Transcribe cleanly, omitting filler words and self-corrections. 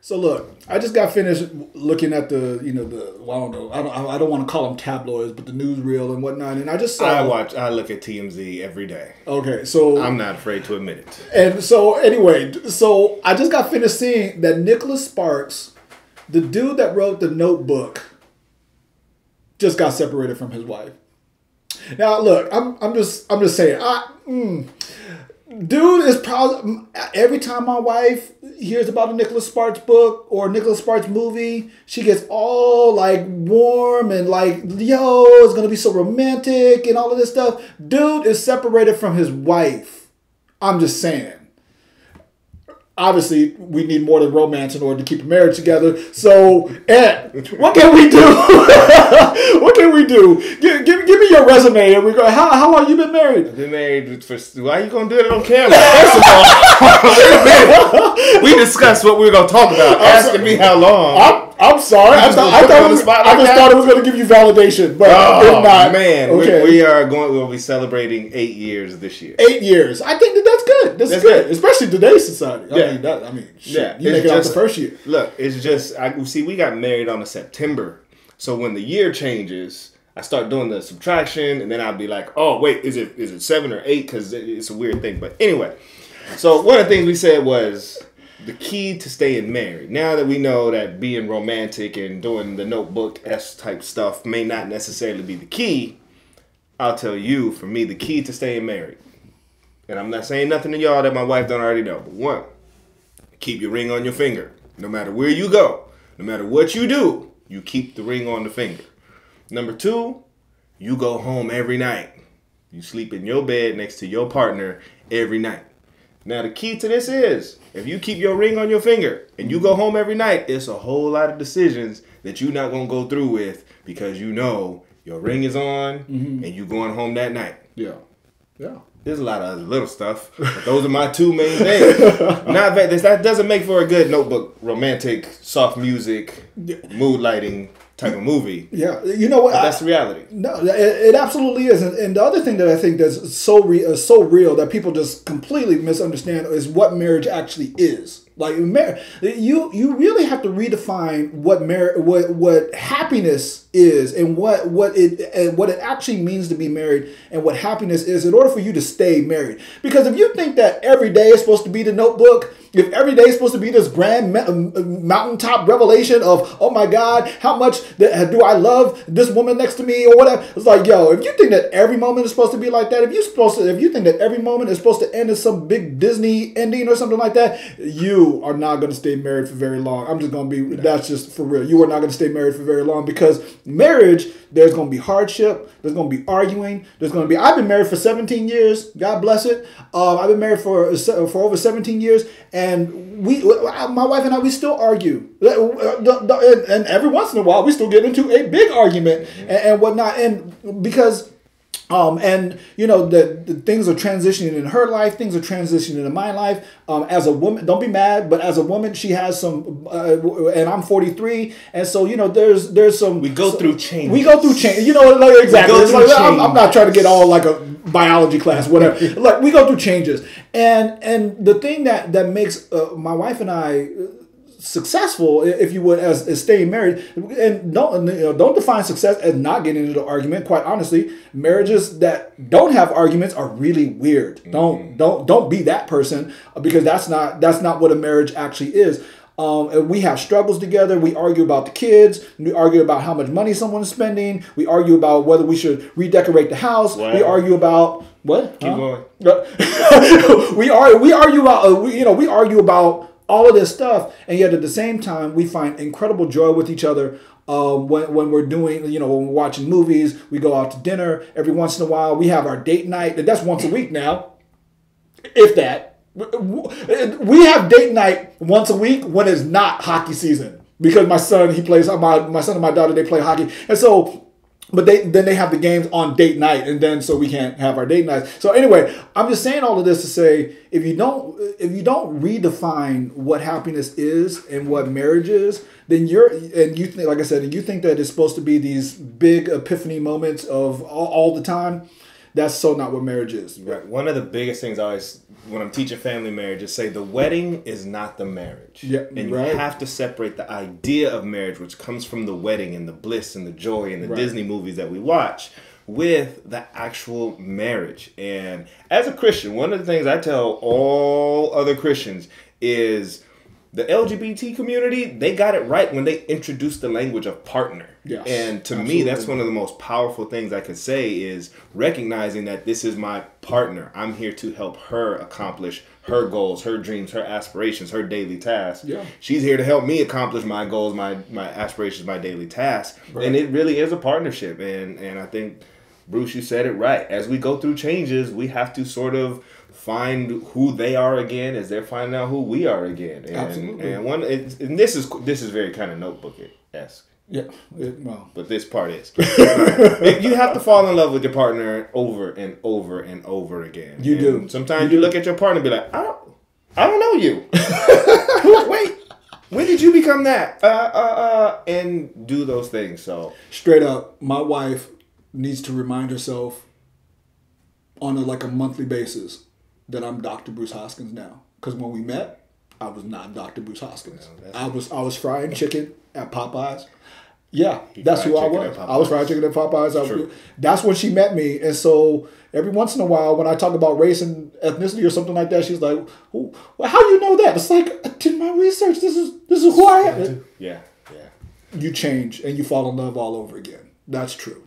So look, I just got finished looking at the, well, I don't know, I don't want to call them tabloids, but the newsreel and whatnot, and I just saw. I look at TMZ every day. Okay, so I'm not afraid to admit it. And so anyway, so I just got finished seeing that Nicholas Sparks, the dude that wrote The Notebook, just got separated from his wife. Now look, I'm just saying, dude is probably, every time my wife hears about a Nicholas Sparks book or a Nicholas Sparks movie, she gets all like warm and like, yo, it's gonna be so romantic and all of this stuff. Dude is separated from his wife. I'm just saying. Obviously, we need more than romance in order to keep a marriage together. So, Ed, what can we do? What can we do? Give me your resume. And we go. How long you been married? I've been married for. Why are you gonna do it on camera? First of all, wait a minute. We discussed what we were gonna talk about. Asking me how long. I'm sorry. I thought it was going to give you validation, but if not, man, okay. We'll be celebrating 8 years this year. 8 years. I think that's good. That's good, especially today's society. I mean, shit, you make it out the first year. Look, it's just we got married on a September, so when the year changes, I start doing the subtraction, and then I'll be like, oh wait, is it 7 or 8? Because it's a weird thing. But anyway, so one of the things we said was, the key to staying married. Now that we know that being romantic and doing the Notebook-esque type stuff may not necessarily be the key, I'll tell you, for me, the key to staying married, and I'm not saying nothing to y'all that my wife don't already know, but one, keep your ring on your finger. No matter where you go, no matter what you do, you keep the ring on the finger. Number two, you go home every night. You sleep in your bed next to your partner every night. Now, the key to this is, if you keep your ring on your finger and you go home every night, it's a whole lot of decisions that you're not going to go through with because you know your ring is on and you going home that night. Yeah. Yeah. There's a lot of other little stuff, but those are my two main things. That doesn't make for a good Notebook, romantic, soft music, mood lighting type of movie. Yeah, you know what? That's the reality. No, it absolutely is. And the other thing that I think that's so real that people just completely misunderstand is what marriage actually is. Like you really have to redefine what happiness is and what it actually means to be married and what happiness is in order for you to stay married. Because if you think that every day is supposed to be the Notebook, if every day is supposed to be this grand mountaintop revelation of, oh my God, how much do I love this woman next to me or whatever, it's like, yo, if you think that every moment is supposed to be like that, if you think that every moment is supposed to end in some big Disney ending or something like that, you are not going to stay married for very long. I'm just going to be, that's just for real. You are not going to stay married for very long because marriage, there's going to be hardship. There's going to be arguing. I've been married for 17 years. God bless it. I've been married for over 17 years. And my wife and I, we still argue. And every once in a while, we still get into a big argument and whatnot. And because... and you know the things are transitioning in her life, things are transitioning in my life. As a woman, don't be mad, but as a woman, she has some, and I'm 43, and so you know there's some. We go through change. We go through change. You know, like, exactly. It's like, I'm not trying to get all like a biology class, whatever. Like we go through changes, and the thing that makes my wife and I successful, if you would, as staying married, and don't define success as not getting into the argument. Quite honestly, marriages that don't have arguments are really weird. Don't be that person, because that's not what a marriage actually is. We have struggles together. We argue about the kids. We argue about how much money someone's spending. We argue about whether we should redecorate the house. Wow. We argue about what? Keep going. we argue about all of this stuff, and yet at the same time, we find incredible joy with each other when we're doing, when we're watching movies. We go out to dinner every once in a while. We have our date night. That's once a week now, if that. We have date night once a week when it's not hockey season, because my son and my daughter, they play hockey, and so. But then they have the games on date night, and then so we can't have our date nights. So anyway, I'm just saying all of this to say, if you don't redefine what happiness is and what marriage is, then you think, like I said, and you think that it's supposed to be these big epiphany moments of all the time, That's so not what marriage is. Right. One of the biggest things I always, when I'm teaching family marriage, is say the wedding is not the marriage. Yeah, and you have to separate the idea of marriage, which comes from the wedding and the bliss and the joy and the Disney movies that we watch, with the actual marriage. And as a Christian, one of the things I tell all other Christians is the LGBT community, they got it right when they introduced the language of partner. Yes, and to me, that's one of the most powerful things I could say is recognizing that this is my partner. I'm here to help her accomplish her goals, her dreams, her aspirations, her daily tasks. Yeah. She's here to help me accomplish my goals, my aspirations, my daily tasks. Right. And it really is a partnership. And I think, Bruce, you said it right. As we go through changes, we have to sort of find who they are again as they're finding out who we are again. And, Absolutely. And this is very kind of notebook-esque. Yeah. Well. But this part is. You have to fall in love with your partner over and over and over again. You do. Sometimes you look at your partner and be like, I don't know you. Wait, when did you become that? And do those things. So Straight up, my wife needs to remind herself on a monthly basis that I'm Dr. Bruce Hoskins now. Because when we met, I was not Dr. Bruce Hoskins. I was frying chicken at Popeyes. Yeah, that's who I was. I was frying chicken at Popeyes. That's when she met me. And so every once in a while, when I talk about race and ethnicity or something like that, she's like, well, how do you know that? It's like, I did my research. This is who I am. yeah. You change and you fall in love all over again. That's true.